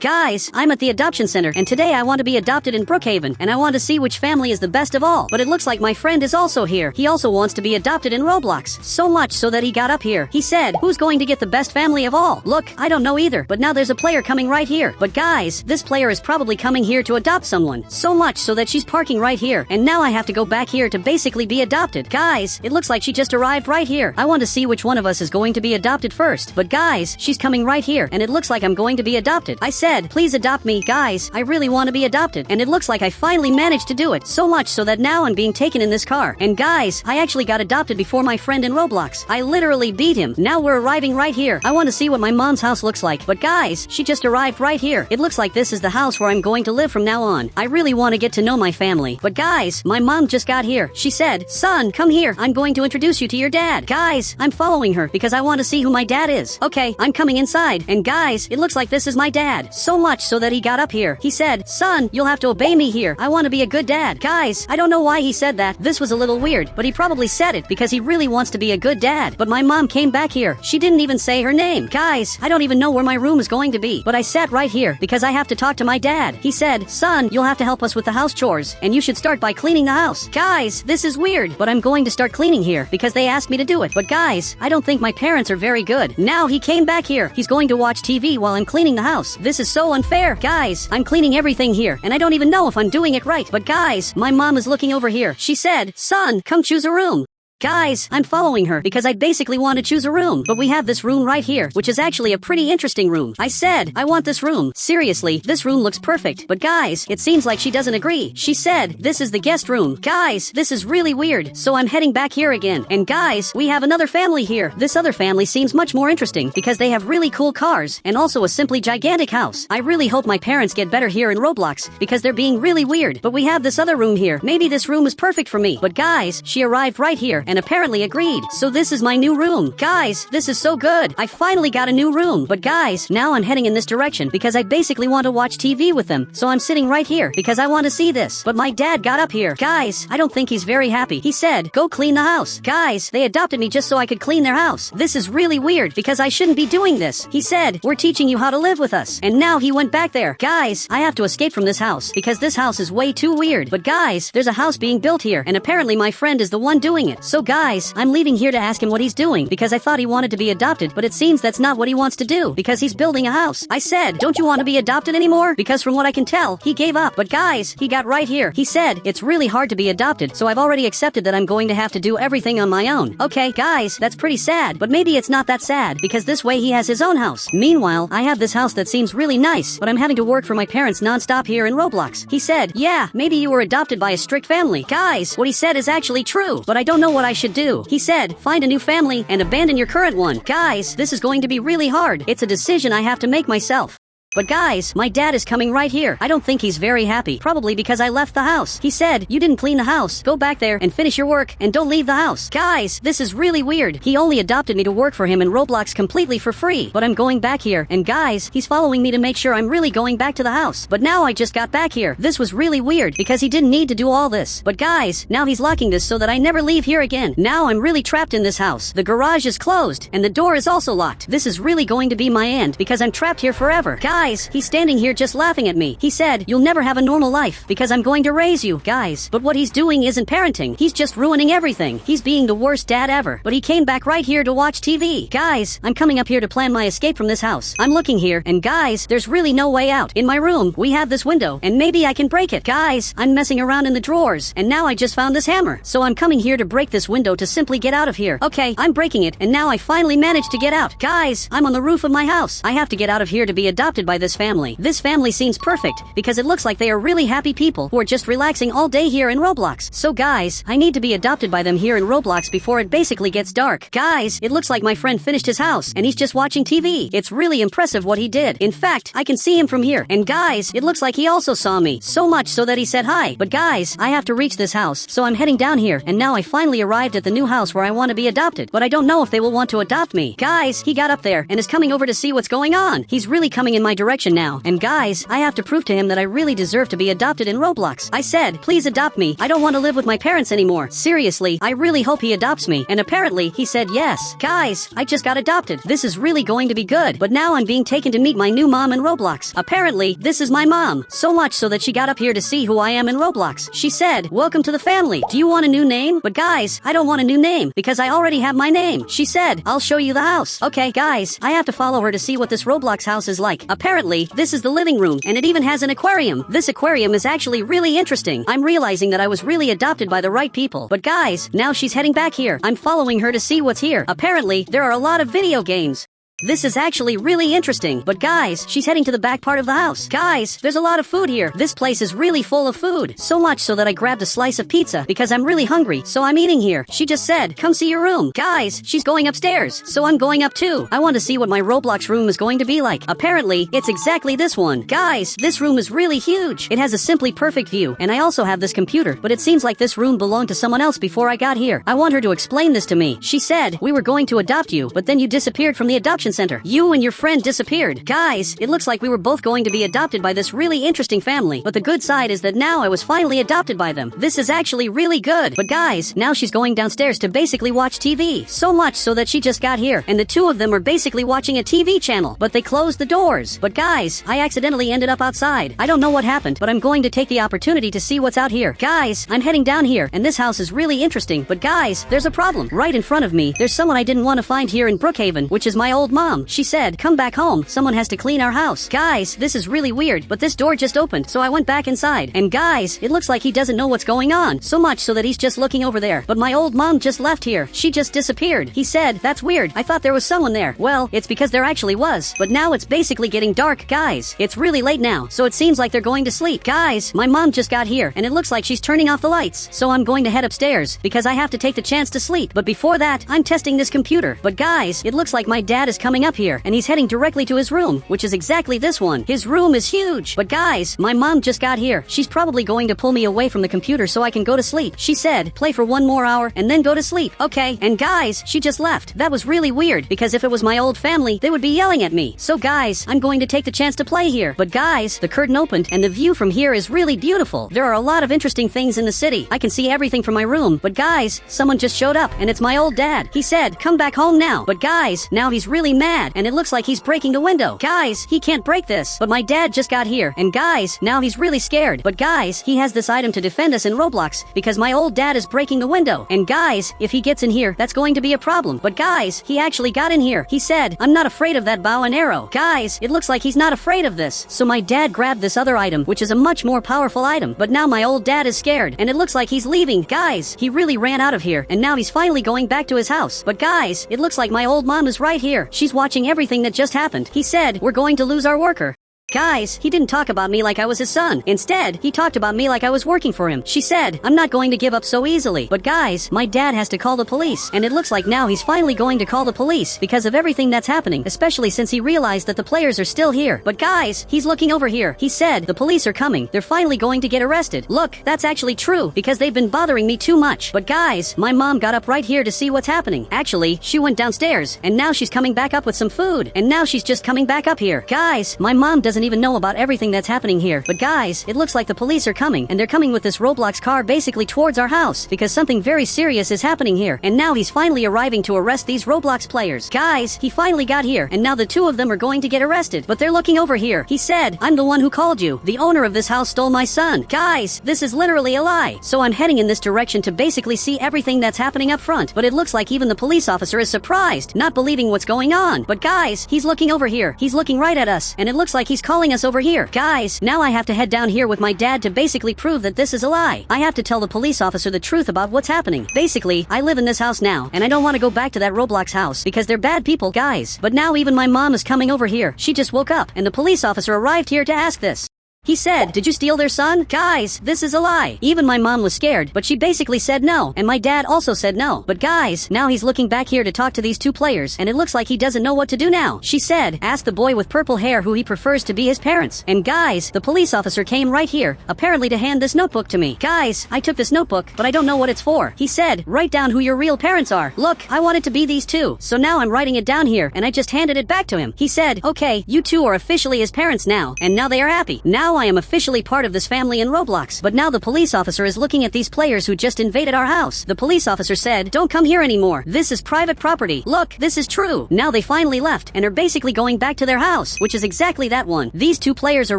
Guys, I'm at the adoption center, and today I want to be adopted in Brookhaven, and I want to see which family is the best of all. But it looks like my friend is also here. He also wants to be adopted in Roblox. So much so that he got up here. He said, who's going to get the best family of all? Look, I don't know either, but now there's a player coming right here. But guys, this player is probably coming here to adopt someone. So much so that she's parking right here, and now I have to go back here to basically be adopted. Guys, it looks like she just arrived right here. I want to see which one of us is going to be adopted first. But guys, she's coming right here, and it looks like I'm going to be adopted. I said, please adopt me. Guys, I really want to be adopted, and it looks like I finally managed to do it. So much so that now I'm being taken in this car. And guys, I actually got adopted before my friend in Roblox. I literally beat him. Now we're arriving right here. I want to see what my mom's house looks like. But guys, she just arrived right here. It looks like this is the house where I'm going to live from now on. I really want to get to know my family. But guys, my mom just got here. She said, son, come here. I'm going to introduce you to your dad. Guys, I'm following her because I want to see who my dad is. Okay, I'm coming inside. And guys, it looks like this is my dad. So much so that he got up here. He said, son, you'll have to obey me here. I want to be a good dad. Guys, I don't know why he said that. This was a little weird, but he probably said it because he really wants to be a good dad. But my mom came back here. She didn't even say her name. Guys, I don't even know where my room is going to be, but I sat right here because I have to talk to my dad. He said, son, you'll have to help us with the house chores, and you should start by cleaning the house. Guys, this is weird, but I'm going to start cleaning here because they asked me to do it. But guys, I don't think my parents are very good. Now he came back here. He's going to watch TV while I'm cleaning the house. This is so unfair. Guys, I'm cleaning everything here, and I don't even know if I'm doing it right. But guys, my mom is looking over here. She said, son, come choose a room. Guys, I'm following her because I basically want to choose a room, but we have this room right here, which is actually a pretty interesting room. I said, I want this room. Seriously, this room looks perfect. But guys, it seems like she doesn't agree. She said, this is the guest room. Guys, this is really weird, so I'm heading back here again. And guys, we have another family here. This other family seems much more interesting because they have really cool cars and also a simply gigantic house. I really hope my parents get better here in Roblox because they're being really weird. But we have this other room here. Maybe this room is perfect for me. But guys, she arrived right here and apparently agreed. So this is my new room. Guys, this is so good. I finally got a new room. But guys, now I'm heading in this direction because I basically want to watch TV with them. So I'm sitting right here because I want to see this. But my dad got up here. Guys, I don't think he's very happy. He said, go clean the house. Guys, they adopted me just so I could clean their house. This is really weird because I shouldn't be doing this. He said, we're teaching you how to live with us. And now he went back there. Guys, I have to escape from this house because this house is way too weird. But guys, there's a house being built here and apparently my friend is the one doing it. So guys, I'm leaving here to ask him what he's doing because I thought he wanted to be adopted, but it seems that's not what he wants to do because he's building a house. I said, don't you want to be adopted anymore? Because from what I can tell, he gave up. But guys, he got right here. He said, it's really hard to be adopted, so I've already accepted that I'm going to have to do everything on my own. Okay, guys, that's pretty sad, but maybe it's not that sad because this way he has his own house. Meanwhile, I have this house that seems really nice, but I'm having to work for my parents non-stop here in Roblox. He said, yeah, maybe you were adopted by a strict family. Guys, what he said is actually true, but I don't know what I should do. He said, find a new family and abandon your current one. Guys, this is going to be really hard. It's a decision I have to make myself. But guys, my dad is coming right here. I don't think he's very happy, probably because I left the house. He said, you didn't clean the house. Go back there and finish your work and don't leave the house. Guys, this is really weird. He only adopted me to work for him in Roblox completely for free. But I'm going back here, and guys, he's following me to make sure I'm really going back to the house. But now I just got back here. This was really weird because he didn't need to do all this. But guys, now he's locking this so that I never leave here again. Now I'm really trapped in this house. The garage is closed and the door is also locked. This is really going to be my end because I'm trapped here forever. Guys, he's standing here just laughing at me. He said, you'll never have a normal life because I'm going to raise you. Guys, but what he's doing isn't parenting. He's just ruining everything. He's being the worst dad ever. But he came back right here to watch TV. Guys, I'm coming up here to plan my escape from this house. I'm looking here, and guys, there's really no way out. In my room, we have this window, and maybe I can break it. Guys, I'm messing around in the drawers, and now I just found this hammer. So I'm coming here to break this window to simply get out of here. Okay, I'm breaking it, and now I finally managed to get out. Guys, I'm on the roof of my house. I have to get out of here to be adopted by this family. This family seems perfect because it looks like they are really happy people who are just relaxing all day here in Roblox. So guys, I need to be adopted by them here in Roblox before it basically gets dark. Guys, it looks like my friend finished his house and he's just watching TV. It's really impressive what he did. In fact, I can see him from here. And guys, it looks like he also saw me. So much so that he said hi. But guys, I have to reach this house, so I'm heading down here. And now I finally arrived at the new house where I want to be adopted. But I don't know if they will want to adopt me. Guys, he got up there and is coming over to see what's going on. He's really coming in my direction now. And guys, I have to prove to him that I really deserve to be adopted in Roblox. I said, please adopt me. I don't want to live with my parents anymore. Seriously, I really hope he adopts me. And apparently, he said yes. Guys, I just got adopted. This is really going to be good. But now I'm being taken to meet my new mom in Roblox. Apparently, this is my mom. So much so that she got up here to see who I am in Roblox. She said, welcome to the family. Do you want a new name? But guys, I don't want a new name because I already have my name. She said, I'll show you the house. Okay, guys, I have to follow her to see what this Roblox house is like. Apparently, this is the living room and it even has an aquarium. This aquarium is actually really interesting. I'm realizing that I was really adopted by the right people. But guys, now she's heading back here. I'm following her to see what's here. Apparently, there are a lot of video games. This is actually really interesting, but guys, she's heading to the back part of the house. Guys, there's a lot of food here. This place is really full of food. So much so that I grabbed a slice of pizza because I'm really hungry, so I'm eating here. She just said, come see your room. Guys, she's going upstairs, so I'm going up too. I want to see what my Roblox room is going to be like. Apparently, it's exactly this one. Guys, this room is really huge. It has a simply perfect view, and I also have this computer, but it seems like this room belonged to someone else before I got here. I want her to explain this to me. She said, we were going to adopt you, but then you disappeared from the adoption center. You and your friend disappeared. Guys, it looks like we were both going to be adopted by this really interesting family, but the good side is that now I was finally adopted by them. This is actually really good. But guys, now she's going downstairs to basically watch TV. So much so that she just got here, and the two of them are basically watching a TV channel, but they closed the doors. But guys, I accidentally ended up outside. I don't know what happened, but I'm going to take the opportunity to see what's out here. Guys, I'm heading down here, and this house is really interesting, but guys, there's a problem. Right in front of me, there's someone I didn't want to find here in Brookhaven, which is my old mom. She said, come back home. Someone has to clean our house. Guys, this is really weird, but this door just opened, so I went back inside. And guys, it looks like he doesn't know what's going on. So much so that he's just looking over there. But my old mom just left here. She just disappeared. He said, that's weird. I thought there was someone there. Well, it's because there actually was. But now it's basically getting dark, guys. It's really late now, so it seems like they're going to sleep. Guys, my mom just got here, and it looks like she's turning off the lights. So I'm going to head upstairs, because I have to take the chance to sleep. But before that, I'm testing this computer. But guys, it looks like my dad is coming up here, and he's heading directly to his room, which is exactly this one. His room is huge. But guys, my mom just got here. She's probably going to pull me away from the computer so I can go to sleep. She said, play for 1 more hour and then go to sleep. Okay, and guys, she just left. That was really weird, because if it was my old family, they would be yelling at me. So guys, I'm going to take the chance to play here. But guys, the curtain opened, and the view from here is really beautiful. There are a lot of interesting things in the city. I can see everything from my room. But guys, someone just showed up, and it's my old dad. He said, come back home now. But guys, now he's really mad, and it looks like he's breaking the window. Guys, he can't break this. But my dad just got here, and guys, now he's really scared. But guys, he has this item to defend us in Roblox, because my old dad is breaking the window. And guys, if he gets in here, that's going to be a problem. But guys, he actually got in here. He said, I'm not afraid of that bow and arrow. Guys, it looks like he's not afraid of this. So my dad grabbed this other item, which is a much more powerful item. But now my old dad is scared, and it looks like he's leaving. Guys, he really ran out of here, and now he's finally going back to his house. But guys, it looks like my old mom is right here. She's watching everything that just happened. He said, we're going to lose our worker. Guys, he didn't talk about me like I was his son. Instead, he talked about me like I was working for him. She said, I'm not going to give up so easily. But guys, my dad has to call the police. And it looks like now he's finally going to call the police because of everything that's happening, especially since he realized that the players are still here. But guys, he's looking over here. He said, the police are coming. They're finally going to get arrested. Look, that's actually true because they've been bothering me too much. But guys, my mom got up right here to see what's happening. Actually, she went downstairs, and now she's coming back up with some food. And now she's just coming back up here. Guys, my mom doesn't even know about everything that's happening here. But guys, it looks like the police are coming, and they're coming with this Roblox car basically towards our house because something very serious is happening here. And now he's finally arriving to arrest these Roblox players. Guys, he finally got here, and now the two of them are going to get arrested. But they're looking over here. He said, I'm the one who called you. The owner of this house stole my son. Guys, this is literally a lie. So I'm heading in this direction to basically see everything that's happening up front. But it looks like even the police officer is surprised, not believing what's going on. But guys, he's looking over here. He's looking right at us, and it looks like he's calling us over here. Guys, now I have to head down here with my dad to basically prove that this is a lie. I have to tell the police officer the truth about what's happening. Basically, I live in this house now, and I don't want to go back to that Roblox house because they're bad people, guys. But now even my mom is coming over here. She just woke up, and the police officer arrived here to ask this. He said, did you steal their son? Guys, this is a lie. Even my mom was scared, but she basically said no, and my dad also said no. But guys, now he's looking back here to talk to these two players, and it looks like he doesn't know what to do now. She said, ask the boy with purple hair who he prefers to be his parents. And guys, the police officer came right here, apparently to hand this notebook to me. Guys, I took this notebook, but I don't know what it's for. He said, write down who your real parents are. Look, I want it to be these two. So now I'm writing it down here, and I just handed it back to him. He said, okay, you two are officially his parents now, and now they are happy. Now I am officially part of this family in Roblox. But now the police officer is looking at these players who just invaded our house. The police officer said, don't come here anymore. This is private property. Look, this is true. Now they finally left, and are basically going back to their house, which is exactly that one. These two players are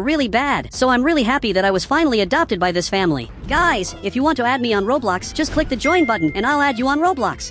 really bad, so I'm really happy that I was finally adopted by this family. Guys, if you want to add me on Roblox, just click the join button, and I'll add you on Roblox.